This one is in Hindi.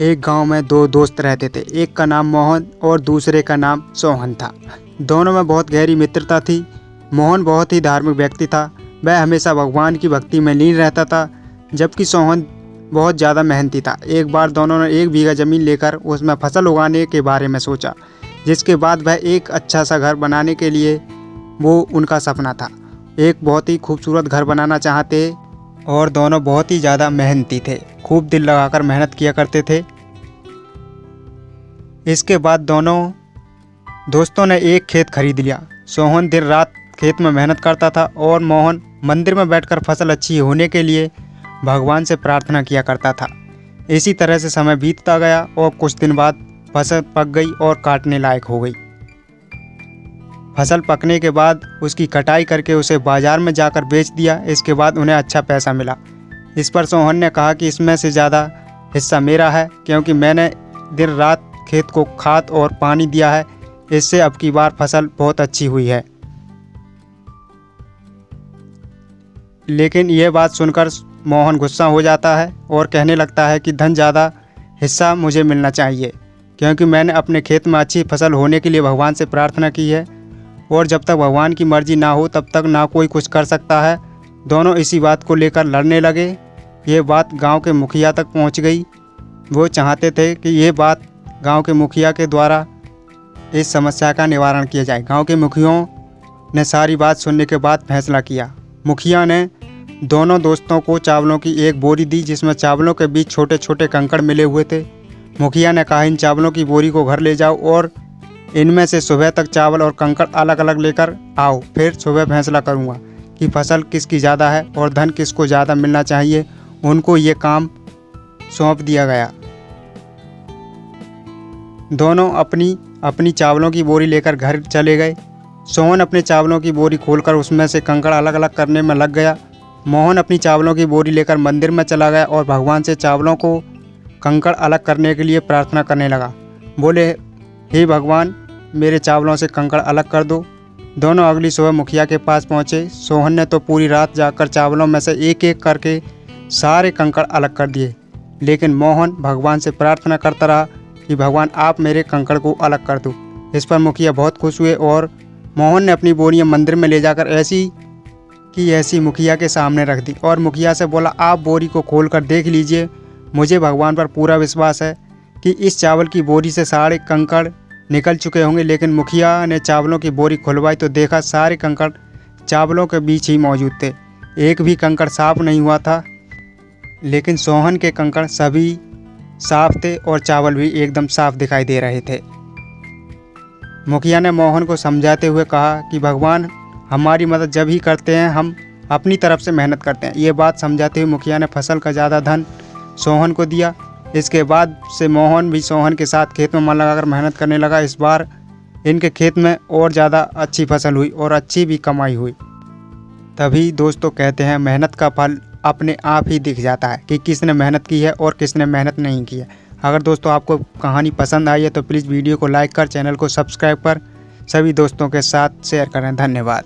एक गांव में दो दोस्त रहते थे। एक का नाम मोहन और दूसरे का नाम सोहन था। दोनों में बहुत गहरी मित्रता थी। मोहन बहुत ही धार्मिक व्यक्ति था। वह हमेशा भगवान की भक्ति में लीन रहता था, जबकि सोहन बहुत ज़्यादा मेहनती था। एक बार दोनों ने 1 बीघा ज़मीन लेकर उसमें फसल उगाने के बारे में सोचा, जिसके बाद वह एक अच्छा सा घर बनाने के लिए वो उनका सपना था। एक बहुत ही खूबसूरत घर बनाना चाहते और दोनों बहुत ही ज़्यादा मेहनती थे। खूब दिल लगाकर मेहनत किया करते थे। इसके बाद दोनों दोस्तों ने एक खेत खरीद लिया। सोहन दिन रात खेत में मेहनत करता था और मोहन मंदिर में बैठकर फसल अच्छी होने के लिए भगवान से प्रार्थना किया करता था। इसी तरह से समय बीतता गया और कुछ दिन बाद फसल पक गई और काटने लायक हो गई। फसल पकने के बाद उसकी कटाई करके उसे बाजार में जाकर बेच दिया। इसके बाद उन्हें अच्छा पैसा मिला। इस पर सोहन ने कहा कि इसमें से ज़्यादा हिस्सा मेरा है, क्योंकि मैंने दिन रात खेत को खाद और पानी दिया है। इससे अब की बार फसल बहुत अच्छी हुई है। लेकिन यह बात सुनकर मोहन गुस्सा हो जाता है और कहने लगता है कि धन ज़्यादा हिस्सा मुझे मिलना चाहिए, क्योंकि मैंने अपने खेत में अच्छी फसल होने के लिए भगवान से प्रार्थना की है और जब तक भगवान की मर्जी ना हो तब तक ना कोई कुछ कर सकता है। दोनों इसी बात को लेकर लड़ने लगे। ये बात गांव के मुखिया तक पहुंच गई। वो चाहते थे कि ये बात गांव के मुखिया के द्वारा इस समस्या का निवारण किया जाए। गांव के मुखियों ने सारी बात सुनने के बाद फैसला किया। मुखिया ने दोनों दोस्तों को चावलों की एक बोरी दी, जिसमें चावलों के बीच छोटे छोटे कंकड़ मिले हुए थे। मुखिया ने कहा, इन चावलों की बोरी को घर ले जाओ और इनमें से सुबह तक चावल और कंकड़ अलग अलग लेकर आओ। फिर सुबह फैसला करूंगा कि फसल किसकी ज़्यादा है और धन किसको ज़्यादा मिलना चाहिए। उनको ये काम सौंप दिया गया। दोनों अपनी अपनी चावलों की बोरी लेकर घर चले गए। सोहन अपने चावलों की बोरी खोलकर उसमें से कंकड़ अलग अलग करने में लग गया। मोहन अपनी चावलों की बोरी लेकर मंदिर में चला गया और भगवान से चावलों को कंकड़ अलग करने के लिए प्रार्थना करने लगा। बोले, हे भगवान, मेरे चावलों से कंकड़ अलग कर दो। दोनों अगली सुबह मुखिया के पास पहुँचे। सोहन ने तो पूरी रात जाकर चावलों में से एक एक करके सारे कंकड़ अलग कर दिए, लेकिन मोहन भगवान से प्रार्थना करता रहा कि भगवान आप मेरे कंकड़ को अलग कर दो। इस पर मुखिया बहुत खुश हुए और मोहन ने अपनी बोरियां मंदिर में ले जाकर ऐसी मुखिया के सामने रख दी और मुखिया से बोला, आप बोरी को खोलकर देख लीजिए। मुझे भगवान पर पूरा विश्वास है कि इस चावल की बोरी से सारे कंकड़ निकल चुके होंगे। लेकिन मुखिया ने चावलों की बोरी खुलवाई तो देखा सारे कंकड़ चावलों के बीच ही मौजूद थे। एक भी कंकड़ साफ नहीं हुआ था, लेकिन सोहन के कंकड़ सभी साफ थे और चावल भी एकदम साफ दिखाई दे रहे थे। मुखिया ने मोहन को समझाते हुए कहा कि भगवान हमारी मदद जब ही करते हैं, हम अपनी तरफ से मेहनत करते हैं। ये बात समझाते हुए मुखिया ने फसल का ज़्यादा धन सोहन को दिया। इसके बाद से मोहन भी सोहन के साथ खेत में मन लगाकर मेहनत करने लगा। इस बार इनके खेत में और ज़्यादा अच्छी फसल हुई और अच्छी भी कमाई हुई। तभी दोस्तों कहते हैं, मेहनत का फल अपने आप ही दिख जाता है कि किसने मेहनत की है और किसने मेहनत नहीं की है। अगर दोस्तों आपको कहानी पसंद आई है तो प्लीज़ वीडियो को लाइक कर, चैनल को सब्सक्राइब कर सभी दोस्तों के साथ शेयर करें। धन्यवाद।